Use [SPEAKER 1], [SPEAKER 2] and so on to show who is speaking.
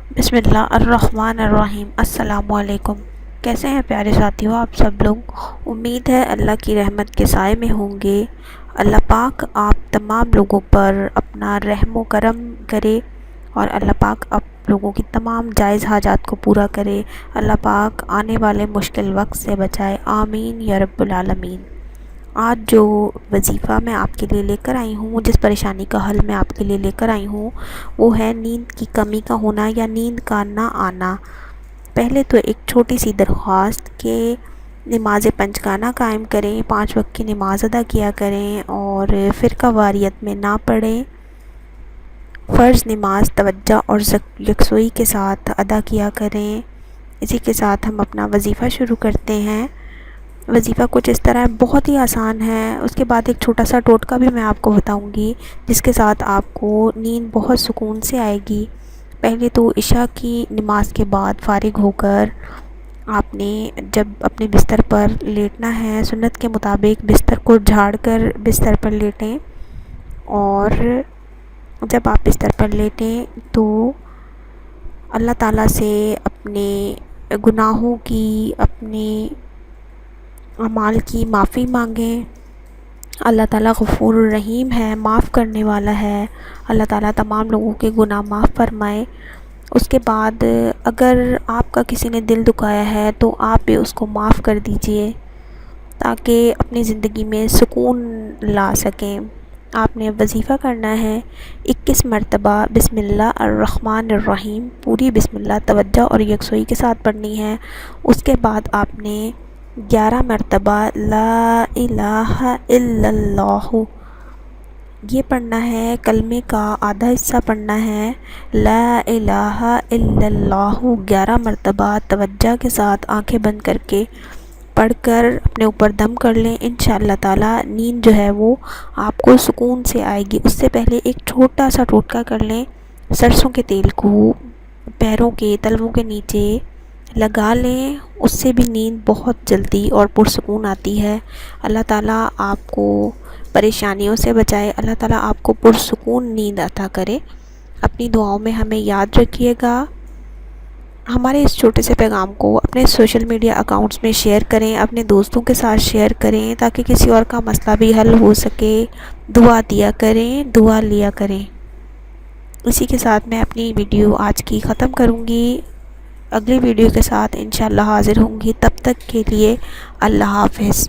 [SPEAKER 1] بسم اللہ الرحمن الرحیم۔ السلام علیکم۔ کیسے ہیں پیارے ساتھیوں آپ سب لوگ؟ امید ہے اللہ کی رحمت کے سائے میں ہوں گے۔ اللہ پاک آپ تمام لوگوں پر اپنا رحم و کرم کرے اور اللہ پاک آپ لوگوں کی تمام جائز حاجات کو پورا کرے۔ اللہ پاک آنے والے مشکل وقت سے بچائے، آمین یا رب العالمین۔ آج جو وظیفہ میں آپ کے لیے لے کر آئی ہوں، جس پریشانی کا حل میں آپ کے لیے لے کر آئی ہوں، وہ ہے نیند کی کمی کا ہونا یا نیند کا نہ آنا۔ پہلے تو ایک چھوٹی سی درخواست کہ نماز پنجگانہ قائم کریں، 5 وقت کی نماز ادا کیا کریں اور فرقہ واریت میں نہ پڑھیں۔ فرض نماز توجہ اور یکسوئی کے ساتھ ادا کیا کریں۔ اسی کے ساتھ ہم اپنا وظیفہ شروع کرتے ہیں۔ وظیفہ کچھ اس طرح بہت ہی آسان ہے، اس کے بعد ایک چھوٹا سا ٹوٹکا بھی میں آپ کو بتاؤں گی جس کے ساتھ آپ کو نیند بہت سکون سے آئے گی۔ پہلے تو عشاء کی نماز کے بعد فارغ ہو کر آپ نے جب اپنے بستر پر لیٹنا ہے، سنت کے مطابق بستر کو جھاڑ کر بستر پر لیٹیں، اور جب آپ بستر پر لیٹیں تو اللہ تعالیٰ سے اپنے گناہوں کی، اپنے اعمال کی معافی مانگیں۔ اللہ تعالیٰ غفور الرحیم ہے، معاف کرنے والا ہے۔ اللہ تعالیٰ تمام لوگوں کے گناہ معاف فرمائے۔ اس کے بعد اگر آپ کا کسی نے دل دکھایا ہے تو آپ بھی اس کو معاف کر دیجئے تاکہ اپنی زندگی میں سکون لا سکیں۔ آپ نے وظیفہ کرنا ہے 21 مرتبہ بسم اللہ الرحمن الرحیم، پوری بسم اللہ توجہ اور یکسوئی کے ساتھ پڑھنی ہے۔ اس کے بعد آپ نے 11 مرتبہ لا الہ الا اللہ یہ پڑھنا ہے۔ کلمے کا آدھا حصہ پڑھنا ہے، لا الہ الا اللہ 11 مرتبہ توجہ کے ساتھ آنکھیں بند کر کے پڑھ کر اپنے اوپر دم کر لیں۔ انشاءاللہ تعالی نیند جو ہے وہ آپ کو سکون سے آئے گی۔ اس سے پہلے ایک چھوٹا سا ٹوٹکا کر لیں، سرسوں کے تیل کو پیروں کے تلووں کے نیچے لگا لیں، اس سے بھی نیند بہت جلدی اور پرسکون آتی ہے۔ اللہ تعالیٰ آپ کو پریشانیوں سے بچائے، اللہ تعالیٰ آپ کو پرسکون نیند عطا کرے۔ اپنی دعاؤں میں ہمیں یاد رکھیے گا۔ ہمارے اس چھوٹے سے پیغام کو اپنے سوشل میڈیا اکاؤنٹس میں شیئر کریں، اپنے دوستوں کے ساتھ شیئر کریں تاکہ کسی اور کا مسئلہ بھی حل ہو سکے۔ دعا دیا کریں، دعا لیا کریں۔ اسی کے ساتھ میں اپنی ویڈیو آج کی ختم کروں گی۔ اگلی ویڈیو کے ساتھ انشاءاللہ حاضر ہوں گی، تب تک کے لیے اللہ حافظ۔